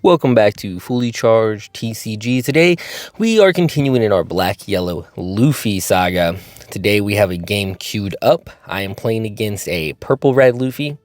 Welcome back to Fully Charged TCG. Today, we are continuing in our Black-Yellow Luffy saga. Today, we have a game queued up. I am playing against a Purple-Red Luffy.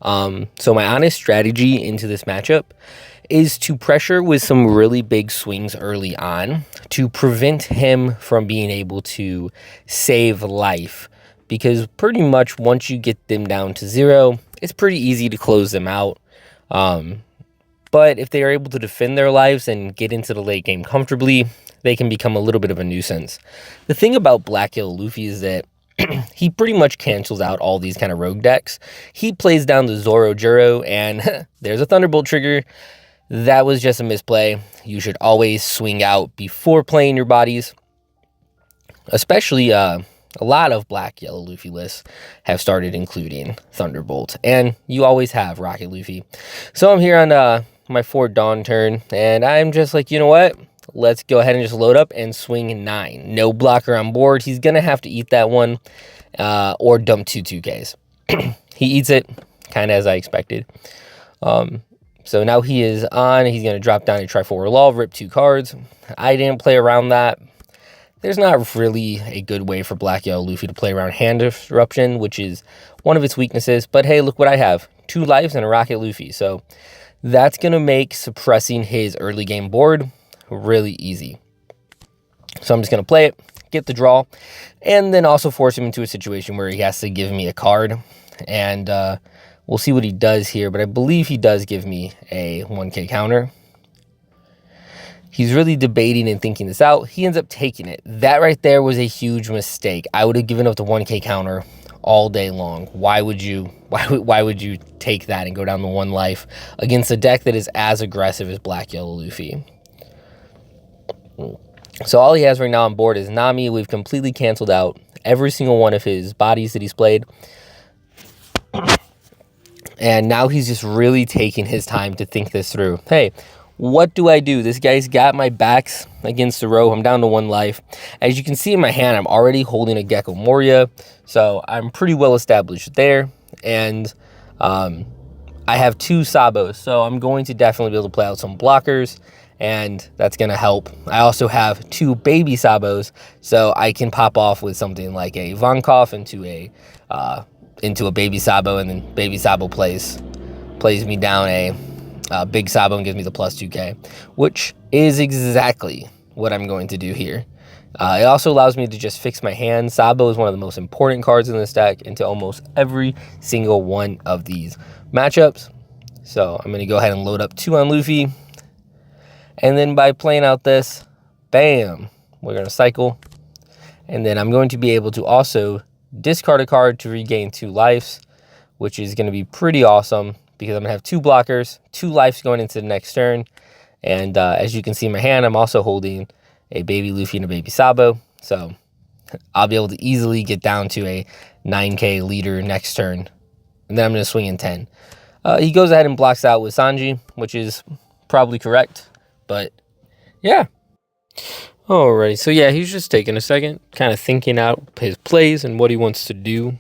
So my honest strategy into this matchup is to pressure with some really big swings early on to prevent him from being able to save life. Because pretty much once you get them down to 0, it's pretty easy to close them out. But if they are able to defend their lives and get into the late game comfortably, they can become a little bit of a nuisance. The thing about Black-Yellow Luffy is that he pretty much cancels out all these kind of rogue decks. He plays down the Zoro Juro, and there's a Thunderbolt trigger. That was just a misplay. You should always swing out before playing your bodies. Especially, a lot of Black-Yellow Luffy lists have started including Thunderbolt, and you always have Rocket Luffy. So I'm here on my 4 Dawn turn, and I'm just like, you know what? Let's go ahead and just load up and swing 9. No blocker on board. He's going to have to eat that one or dump 2 2Ks. He eats it, kind of as I expected. So now he is on. He's going to drop down a Triforce Law, rip 2 cards. I didn't play around that. There's not really a good way for Black-Yellow Luffy to play around hand disruption, which is one of its weaknesses. But hey, look what I have. 2 lives and a Rocket Luffy. So that's going to make suppressing his early game board really easy. So I'm just going to play it, get the draw, and then also force him into a situation where he has to give me a card. And we'll see what he does here. But I believe he does give me a 1K counter. He's really debating and thinking this out. He ends up taking it. That right there was a huge mistake. I would have given up the 1K counter all day long. Why would you take that and go down to 1 life against a deck that is as aggressive as Black-Yellow Luffy? So all he has right now on board is Nami. We've completely canceled out every single one of his bodies that he's played. And now he's just really taking his time to think this through. Hey, what do I do? This guy's got my backs against the row. I'm down to 1 life. As you can see in my hand, I'm already holding a Gecko Moria. So I'm pretty well established there. And I have 2 Sabos. So I'm going to definitely be able to play out some blockers. And that's going to help. I also have 2 baby Sabos. So I can pop off with something like a Ivankov into a baby Sabo. And then baby Sabo plays me down a big Sabo and gives me the plus 2K, which is exactly what I'm going to do here. It also allows me to just fix my hand. Sabo is one of the most important cards in this deck into almost every single one of these matchups. So I'm going to go ahead and load up 2 on Luffy. And then by playing out this, bam, we're going to cycle. And then I'm going to be able to also discard a card to regain 2 lives, which is going to be pretty awesome, because I'm going to have 2 blockers, 2 lives going into the next turn. And as you can see in my hand, I'm also holding a baby Luffy and a baby Sabo. So I'll be able to easily get down to a 9K leader next turn. And then I'm going to swing in 10. He goes ahead and blocks out with Sanji, which is probably correct. But yeah. Alrighty, so yeah, he's just taking a second, kind of thinking out his plays and what he wants to do.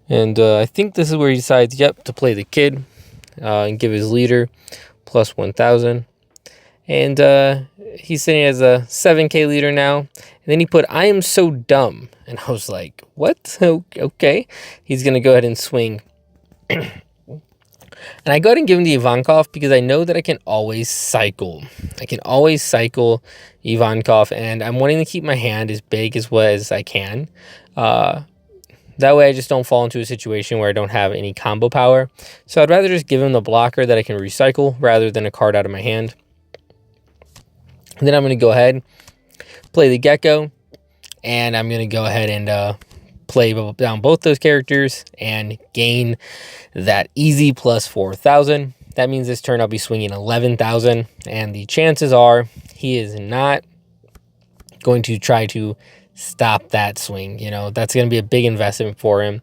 And I think this is where he decides, yep, to play the kid and give his leader plus 1,000. And he's sitting as a 7K leader now. And then he put, I am so dumb. And I was like, what? Okay. He's going to go ahead and swing. And I go ahead and give him the Ivankov because I know that I can always cycle. I can always cycle Ivankov. And I'm wanting to keep my hand as big as I can. That way I just don't fall into a situation where I don't have any combo power. So I'd rather just give him the blocker that I can recycle rather than a card out of my hand. And then I'm going to go ahead, play the Gecko, and I'm going to go ahead and play down both those characters and gain that easy plus 4,000. That means this turn I'll be swinging 11,000, and the chances are he is not going to try to stop that swing. You know, that's going to be a big investment for him.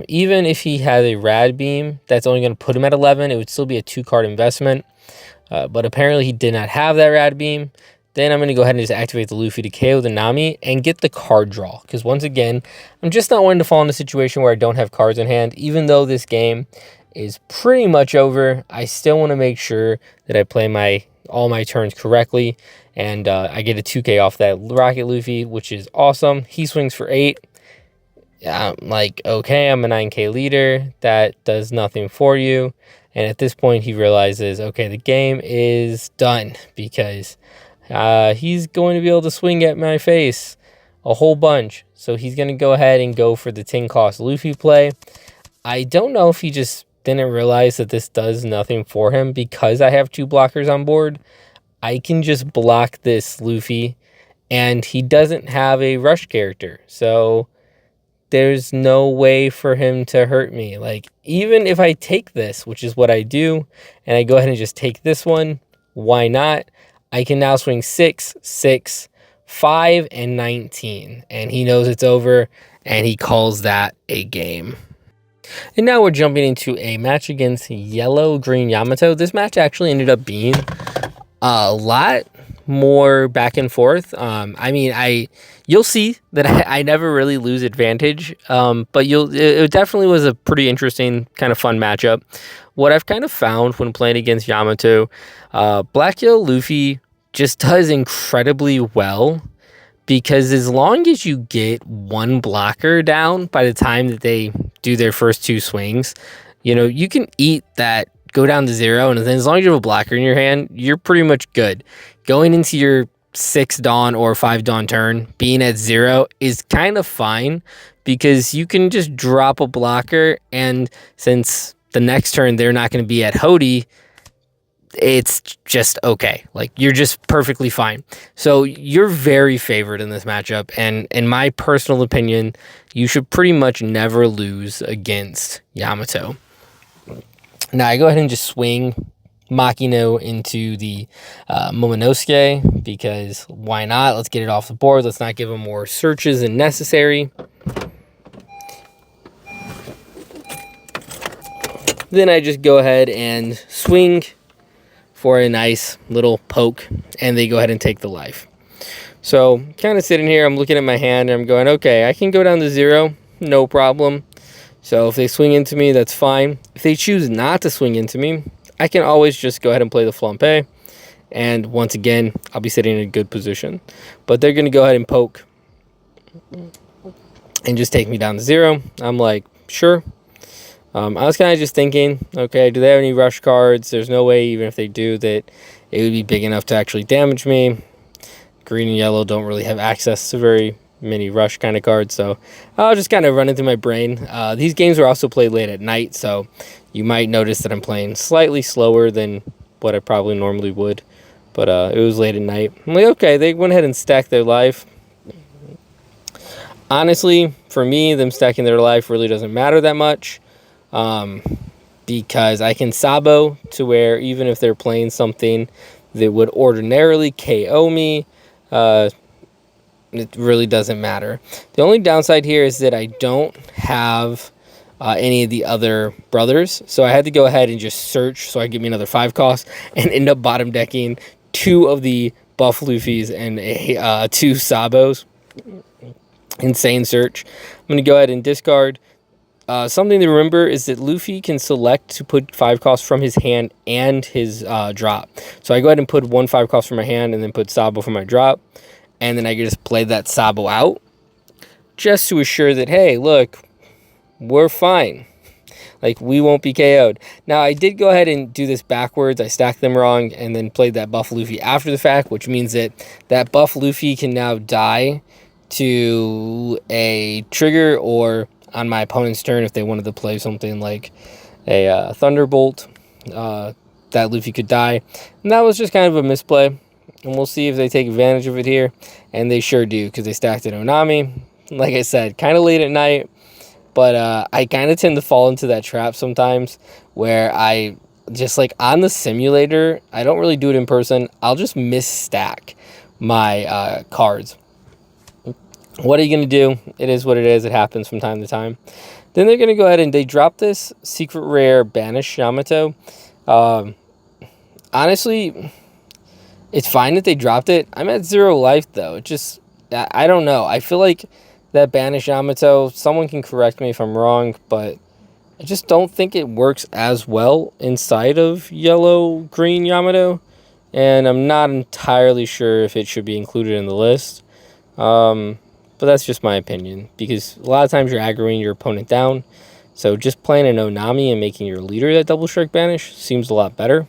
Even if he has a Rad Beam that's only going to put him at 11, it would still be a 2-card investment. But apparently he did not have that Rad Beam. Then I'm going to go ahead and just activate the Luffy to KO the Nami and get the card draw. Because once again, I'm just not wanting to fall in a situation where I don't have cards in hand. Even though this game is pretty much over. I still want to make sure that I play all my turns correctly, and I get a 2k off that Rocket Luffy, which is awesome. He swings for 8. I'm like, okay, I'm a 9k leader. That does nothing for you. And at this point, he realizes, okay, the game is done because he's going to be able to swing at my face a whole bunch. So he's going to go ahead and go for the 10 cost Luffy play. I don't know if he just didn't realize that this does nothing for him because I have 2 blockers on board. I can just block this Luffy, and he doesn't have a rush character. So there's no way for him to hurt me. Like, even if I take this, which is what I do, and I go ahead and just take this one, why not? I can now swing 6, 6, 5, and 19. And he knows it's over, and he calls that a game. And now we're jumping into a match against Yellow-Green Yamato. This match actually ended up being a lot more back and forth. I mean, you'll see that I never really lose advantage, but it definitely was a pretty interesting, kind of fun matchup. What I've kind of found when playing against Yamato, Black Yellow Luffy just does incredibly well, because as long as you get one blocker down by the time that they do their first 2 swings, you know, you can eat that, go down to 0, and then as long as you have a blocker in your hand, you're pretty much good. Going into your 6 Dawn or 5 Dawn turn, being at 0 is kind of fine, because you can just drop a blocker, and since the next turn they're not going to be at Hody, it's just okay. Like, you're just perfectly fine. So you're very favored in this matchup, and in my personal opinion, you should pretty much never lose against Yamato. Now I go ahead and just swing Makino into the Momonosuke, because why not? Let's get it off the board. Let's not give him more searches than necessary. Then I just go ahead and swing for a nice little poke, and they go ahead and take the life. So kind of sitting here, I'm looking at my hand, and I'm going, okay, I can go down to 0, no problem. So if they swing into me, that's fine. If they choose not to swing into me, I can always just go ahead and play the flampe. And once again, I'll be sitting in a good position. But they're going to go ahead and poke and just take me down to 0. I'm like, sure. I was kind of just thinking, okay, do they have any rush cards? There's no way, even if they do, that it would be big enough to actually damage me. Green and yellow don't really have access to very many rush kind of cards, so I'll just kind of run into my brain. These games are also played late at night, so you might notice that I'm playing slightly slower than what I probably normally would, but it was late at night. I'm like, okay, they went ahead and stacked their life. Honestly, for me, them stacking their life really doesn't matter that much, because I can Sabo to where even if they're playing something that would ordinarily KO me, it really doesn't matter. The only downside here is that I don't have any of the other brothers, so I had to go ahead and just search so I give me another 5 cost and end up bottom decking 2 of the buff Luffys and 2 Sabos. Insane search. I'm going to go ahead and discard. Something to remember is that Luffy can select to put 5 costs from his hand and his drop. So I go ahead and put 1 5 cost from my hand and then put Sabo for my drop. And then I can just play that Sabo out just to assure that, hey, look, we're fine. Like, we won't be KO'd. Now, I did go ahead and do this backwards. I stacked them wrong and then played that buff Luffy after the fact, which means that that buff Luffy can now die to a trigger or on my opponent's turn if they wanted to play something like a Thunderbolt. That Luffy could die. And that was just kind of a misplay. And we'll see if they take advantage of it here. And they sure do, because they stacked an Onami. Like I said, kind of late at night. But I kind of tend to fall into that trap sometimes where I just, like, on the simulator, I don't really do it in person. I'll just misstack my cards. What are you going to do? It is what it is. It happens from time to time. Then they're going to go ahead and they drop this secret rare Banish Yamato. Honestly, it's fine that they dropped it. I'm at 0 life, though. It just, I don't know. I feel like that Banish Yamato, someone can correct me if I'm wrong, but I just don't think it works as well inside of yellow-green Yamato, and I'm not entirely sure if it should be included in the list. But that's just my opinion, because a lot of times you're aggroing your opponent down, so just playing an Onami and making your leader that double strike banish seems a lot better.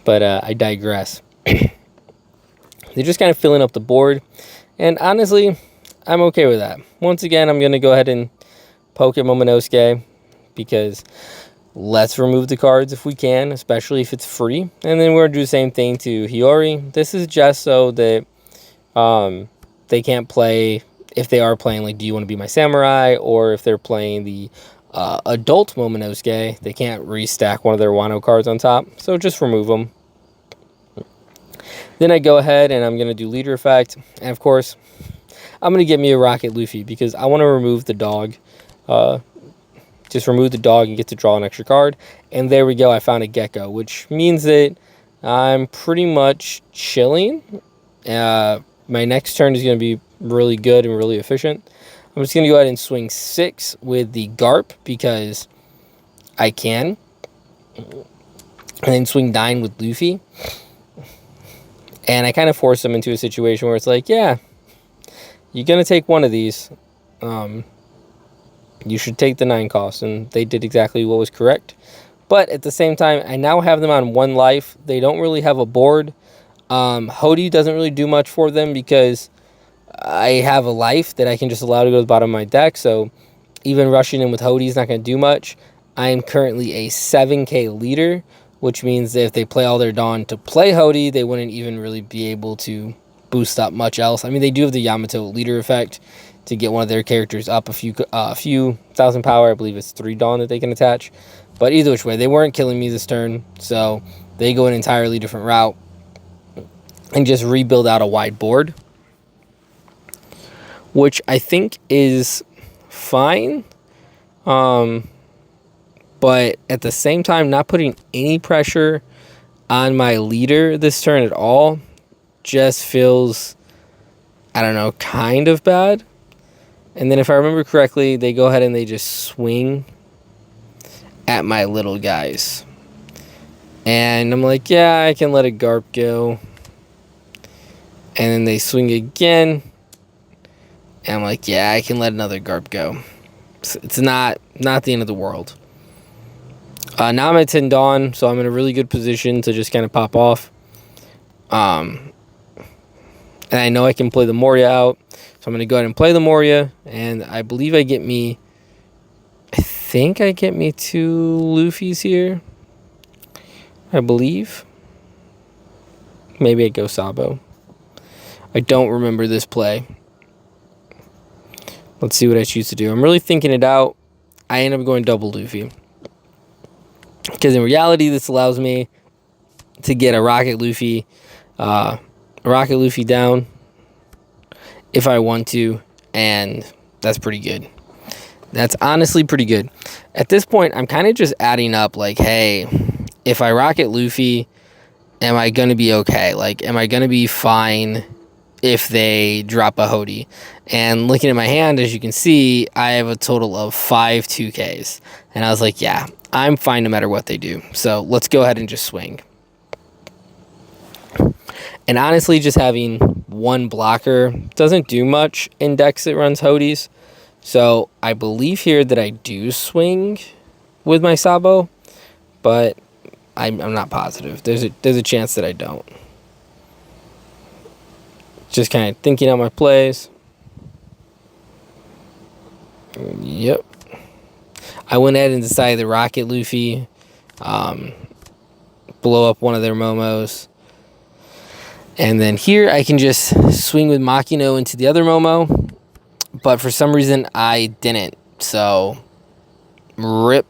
But I digress. They're just kind of filling up the board, and honestly, I'm okay with that. Once again, I'm going to go ahead and poke at Momonosuke, because let's remove the cards if we can, especially if it's free. And then we're going to do the same thing to Hiyori. This is just so that they can't play, if they are playing, like, Do You Want to Be My Samurai, or if they're playing the adult Momonosuke, they can't restack one of their Wano cards on top. So just remove them. Then I go ahead and I'm going to do leader effect. And of course, I'm going to get me a Rocket Luffy, because I want to remove the dog. Just remove the dog and get to draw an extra card. And there we go, I found a Gecko, which means that I'm pretty much chilling. My next turn is going to be really good and really efficient. I'm just going to go ahead and swing 6 with the Garp, because I can. And then swing 9 with Luffy. And I kind of force them into a situation where it's like, yeah, you're going to take one of these. You should take the 9 cost. And they did exactly what was correct. But at the same time, I now have them on 1 life. They don't really have a board. Hody doesn't really do much for them, because I have a life that I can just allow to go to the bottom of my deck. So even rushing in with Hody is not going to do much. I am currently a 7k leader, which means that if they play all their Dawn to play Hody, they wouldn't even really be able to boost up much else. I mean, they do have the Yamato leader effect to get one of their characters up a few thousand power. I believe it's 3 Dawn that they can attach. But either which way, they weren't killing me this turn, so they go an entirely different route and just rebuild out a wide board, which I think is fine. But at the same time, not putting any pressure on my leader this turn at all just feels, I don't know, kind of bad. And then if I remember correctly, they go ahead and they just swing at my little guys. And I'm like, yeah, I can let a Garp go. And then they swing again. And I'm like, yeah, I can let another Garp go. It's not the end of the world. Now I'm at 10 Dawn, so I'm in a really good position to just kind of pop off. And I know I can play the Moria out. So I'm going to go ahead and play the Moria. And I believe I get me 2 Luffys here. I believe. Maybe I go Sabo. I don't remember this play. Let's see what I choose to do. I'm really thinking it out. I end up going double Luffy, because in reality, this allows me to get a Rocket Luffy down if I want to, and that's pretty good. That's honestly pretty good. At this point, I'm kind of just adding up, like, hey, if I Rocket Luffy, am I going to be okay? Like, am I going to be fine if they drop a Hody? And looking at my hand, as you can see, I have a total of 5 2Ks. And I was like, yeah, I'm fine no matter what they do. So let's go ahead and just swing. And honestly, just having 1 blocker doesn't do much in decks that runs Hodys. So I believe here that I do swing with my Sabo, but I'm not positive. There's a chance that I don't. Just kind of thinking out my plays. Yep. I went ahead and decided to Rocket Luffy, blow up one of their Momos. And then here I can just swing with Makino into the other Momo. But for some reason I didn't. So, rip.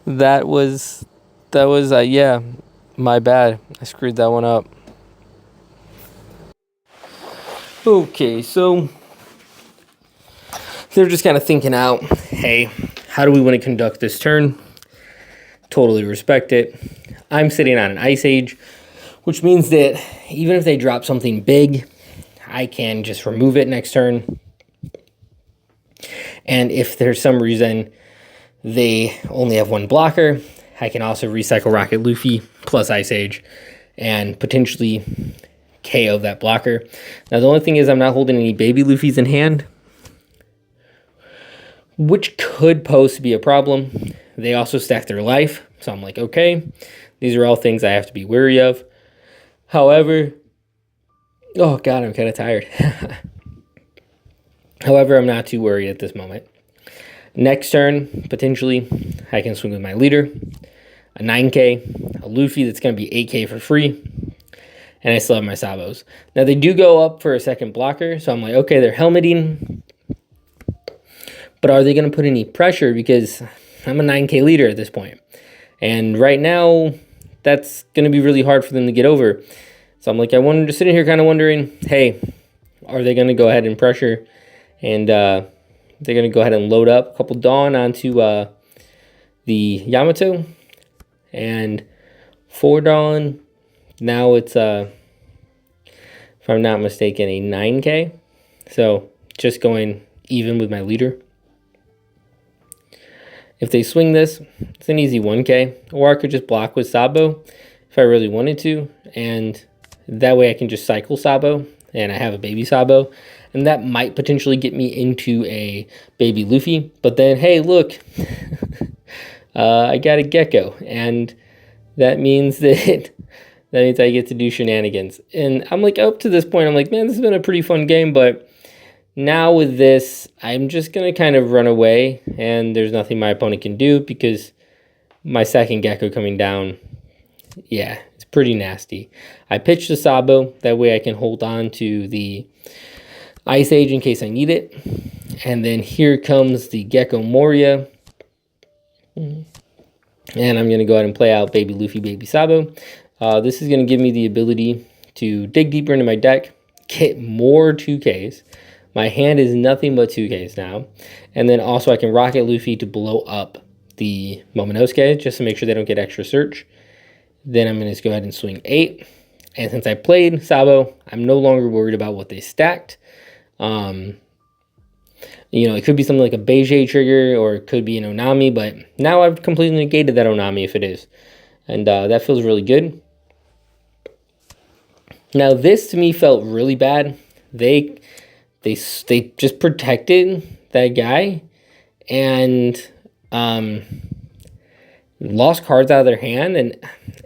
that was yeah, my bad. I screwed that one up. Okay, so they're just kind of thinking out, hey, how do we want to conduct this turn? Totally respect it. I'm sitting on an Ice Age, which means that even if they drop something big, I can just remove it next turn. And if there's some reason they only have one blocker, I can also recycle Rocket Luffy plus Ice Age and potentially KO that blocker. Now, the only thing is I'm not holding any baby Luffys in hand, which could pose to be a problem. They also stack their life, so I'm like, okay, these are all things I have to be wary of. However, oh god, I'm kind of tired. However, I'm not too worried at this moment. Next turn, potentially, I can swing with my leader, a 9k, a Luffy that's going to be 8k for free, and I still have my Sabos. Now, they do go up for a second blocker, so I'm like, okay, they're helmeting, but are they going to put any pressure? Because I'm a 9k leader at this point. And right now, that's going to be really hard for them to get over. So I'm like, I'm just sitting here kind of wondering, hey, are they going to go ahead and pressure? And they're going to go ahead and load up a couple Dawn onto the Yamato. And 4 Dawn, now it's, if I'm not mistaken, a 9k. So just going even with my leader. If they swing this, it's an easy 1k, or I could just block with Sabo if I really wanted to, and that way I can just cycle Sabo, and I have a baby Sabo, and that might potentially get me into a baby Luffy, but then, hey, look, I got a Gecko, and that means that I get to do shenanigans. And I'm like, up to this point, I'm like, man, this has been a pretty fun game, but now with this, I'm just going to kind of run away, and there's nothing my opponent can do because my second Gecko coming down, yeah, it's pretty nasty. I pitched the Sabo, that way I can hold on to the Ice Age in case I need it. And then here comes the Gecko Moria. And I'm going to go ahead and play out Baby Luffy, Baby Sabo. This is going to give me the ability to dig deeper into my deck, get more 2Ks. My hand is nothing but 2Ks now. And then also I can Rocket Luffy to blow up the Momonosuke just to make sure they don't get extra search. Then I'm going to just go ahead and swing 8. And since I played Sabo, I'm no longer worried about what they stacked. You know, it could be something like a Beige trigger, or it could be an Onami, but now I've completely negated that Onami if it is. And that feels really good. Now this to me felt really bad. They just protected that guy and lost cards out of their hand, and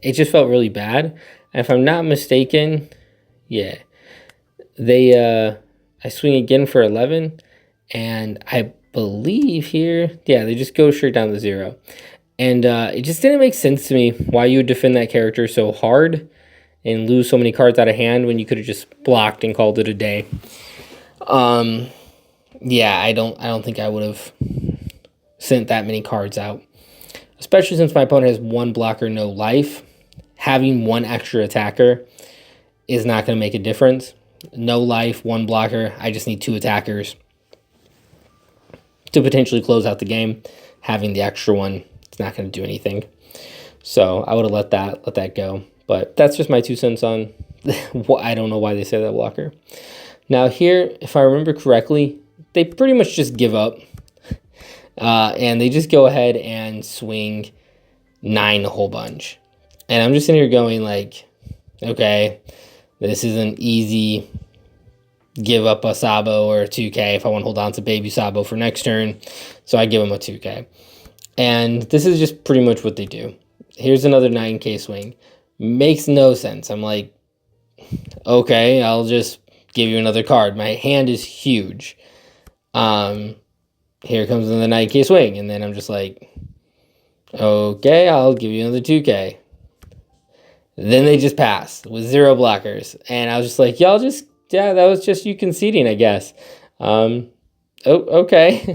it just felt really bad. And if I'm not mistaken, yeah, I swing again for 11, and I believe here, yeah, they just go straight down to 0. And it just didn't make sense to me why you would defend that character so hard and lose so many cards out of hand when you could have just blocked and called it a day. Yeah, I don't think I would have sent that many cards out, especially since my opponent has 1 blocker, no life. Having 1 extra attacker is not going to make a difference. No life, 1 blocker. I just need 2 attackers to potentially close out the game. Having the extra one, it's not going to do anything. So I would have let that go. But that's just my 2 cents on. I don't know why they say that blocker. Now here, if I remember correctly, they pretty much just give up. And they just go ahead and swing 9 a whole bunch. And I'm just sitting here going like, okay, this is an easy give up a Sabo or a 2K if I want to hold on to baby Sabo for next turn. So I give them a 2K. And this is just pretty much what they do. Here's another 9K swing. Makes no sense. I'm like, okay, I'll just give you another card. My hand is huge. Here comes another 9K swing, and then I'm just like, okay, I'll give you another 2K. Then they just pass with 0 blockers, and I was just like, y'all just, yeah, that was just you conceding, I guess. Okay.